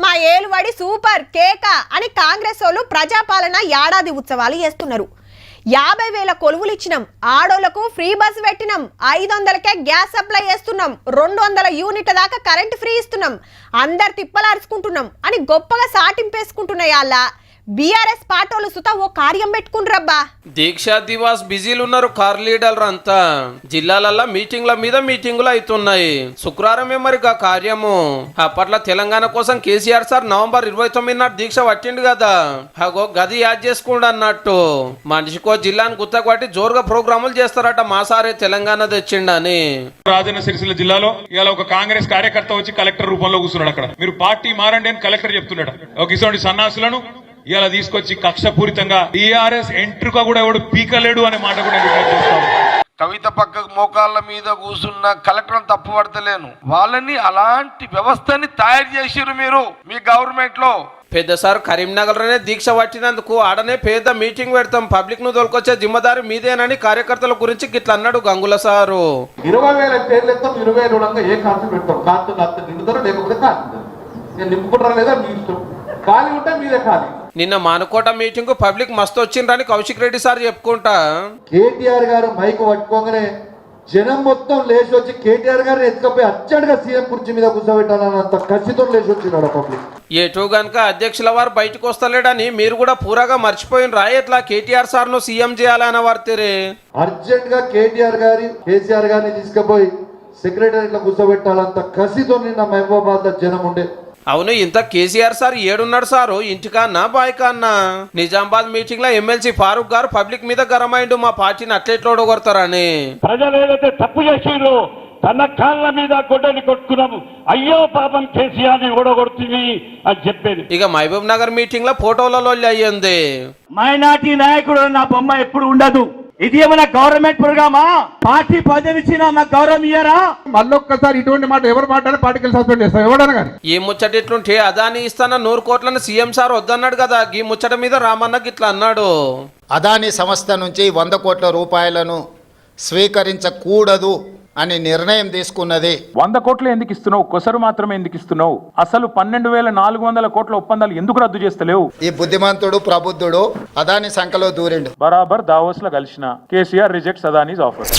మా ఏలువడి సూపర్ కేక అని కాంగ్రెస్ వాళ్ళు ప్రజాపాలన ఏడాది ఉత్సవాలు చేస్తున్నారు. 50,000 కొలువులు ఇచ్చినాం, ఆడోళ్లకు ఫ్రీ బస్ పెట్టినాం, 500కే గ్యాస్ సప్లై చేస్తున్నాం, 200 యూనిట్ల దాకా కరెంట్ ఫ్రీ ఇస్తున్నాం, అందరు తిప్పలార్చుకుంటున్నాం అని గొప్పగా సాటింపేసుకుంటున్నాయి. అలా బీఆర్ఎస్ పార్టీలు సుత ఓ కార్యం పెట్టుకుంటారబ్బా. దీక్షా దివాస్ బిజీలు ఉన్నారు కార్ లీడర్లు అంతా. జిల్లాలల్లో మీటింగ్ల మీద మీటింగులు అవుతున్నాయి. శుక్రవారమే మరి ఆ కార్యము. అప్పట్లో తెలంగాణ కోసం కేసీఆర్ సార్ నవంబర్ 29 నాడు దీక్ష పట్టిండు కదా, అగో గది యాద్ చేసుకోండి అన్నట్టు. మనిషికో జిల్లాను గుత్తకు జోరుగా ప్రోగ్రాములు చేస్తారట. మా సారే తెలంగాణ తెచ్చిండని. రాజన్న సిరిసిల్ల జిల్లాలో ఇవాళ ఒక కాంగ్రెస్ కార్యకర్త వచ్చి కలెక్టర్ రూపంలో కూర్చున్నాడు. అక్కడ మీరు పార్టీ మారండి అని కలెక్టర్ చెప్తున్నాడు. ఒక ఇటువంటి సన్నాసులను ఇలా తీసుకొచ్చి కక్షపూరితంగా టీఆర్ఎస్ ఎంట్రుక కూడా ఎవడు పీకలేడు అనే మాట కూడా చూస్తాం. కవిత పక్క మోకాళ్ళ మీద కూర్చున్న కలెక్టర్ తప్పు పడతలేను, వాళ్ళని అలాంటి వ్యవస్థని తయారు చేసిరు మీరు మీ గవర్నమెంట్ లో. పెద్ద సార్ కరీంనగర్ లోనే దీక్ష పట్టినందుకు ఆడనే పెద్ద మీటింగ్ పెడతాం, పబ్లిక్ ను తోలుకొచ్చే జిమ్మదారి మీదేనని కార్యకర్తల గురించి గిట్లా అన్నాడు గంగుల సారు. 20,000 పేర్లు ఎత్తాం, 20,000 ఏ ఖర్చు పెడతాం, కాంతులు నిండుతారో లేకపోతే కాదు, నేను నింపుకుంటారా లేదా మీ ఇష్టం, ఖాళీ ఉంటే మీదే ఖాళీ. నిన్న మానుకోట మీటింగ్ పబ్లిక్ మస్తు వచ్చిండ్రని కౌశిక్ రెడ్డి సార్ చెప్పుకుంటా. కేటీఆర్ గారు మైక్ పట్టుకోగానే జనం మొత్తం లేచి వచ్చి కేటీఆర్ గారిని ఎత్తుకపోయి అచ్చడిగా సీఎం కుర్చీ మీద కూర్చోబెట్టాలన్నంత కసితో లేచి వచ్చినాడు పబ్లిక్. ఎటు గనక అధ్యక్షుల వారు బయటకు వస్తలేడని మీరు కూడా పూరాగా మర్చిపోయిన రా. ఎట్లా కేటీఆర్ సార్ ను సీఎం చేయాలని వార్తేరే. అర్జెంట్ గా కేసీఆర్ గారిని తీసుకుపోయి సెక్రటరీలో కూర్చోబెట్టాలంత కసితో నిన్న మహబూబాబాద్ జనం ఉండే. అవును, ఇంత కేసీఆర్ సార్ ఏడున్నాడు సారు, ఇంటికన్నా బాయ్కన్నా? నిజామాబాద్ మీటింగ్ లో ఎమ్మెల్సీ ఫారూక్ గారు పబ్లిక్ మీద గరమైండు మా పార్టీని అట్లెట్లో ఓడగొడతారని. ప్రజలు ఏదైతే తప్పు చేసిండ్రో తన కాళ్ళ మీద గొడ్డని కొట్టుకున్నాము, అయ్యో పాపం కేసీఆర్ ని ఓడగొడుతుంది అని చెప్పేది. ఇక మహబూబ్ నగర్ మీటింగ్ లో ఫోటోలలో అయ్యింది. మైనార్టీ నాయకుడు నా బొమ్మ ఎప్పుడు ఉండదు. ఇది ఏమైనా గవర్నమెంట్ ప్రోగ్రామా? పార్టీ పదవి ఇచ్చినా మాకు గౌరవం ఇయ్యరా? మళ్ళొక్కసారి ఇటువంటి మాట ఎవరు మాట్లాడే పార్టీకి సస్పెండ్ చేస్తాం ఎవడన్నా కానీ. ఈ ముచ్చట ఎట్లుంటే అదాని ఇస్తాన 100 కోట్లను సీఎం సార్ వద్దన్నాడు కదా. ఈ ముచ్చట మీద రామన్న గిట్లా అన్నాడు. అదాని సంస్థ నుంచి 100 కోట్ల రూపాయలను స్వీకరించకూడదు అని నిర్ణయం తీసుకున్నది. 100 కోట్లు ఎందుకు ఇస్తున్నావు? కొసరు మాత్రమే ఎందుకు ఇస్తున్నావు? అసలు 12,400 కోట్ల ఒప్పందాలు ఎందుకు రద్దు చేస్తలేవు? ఈ బుద్ధిమంతుడు ప్రబుద్ధుడు అదాని సంఖలో దూరిండు. బరాబర్ దావోస్ లో కలిసిన కేసీఆర్ రిజెక్ట్స్ అదానీస్ ఆఫర్.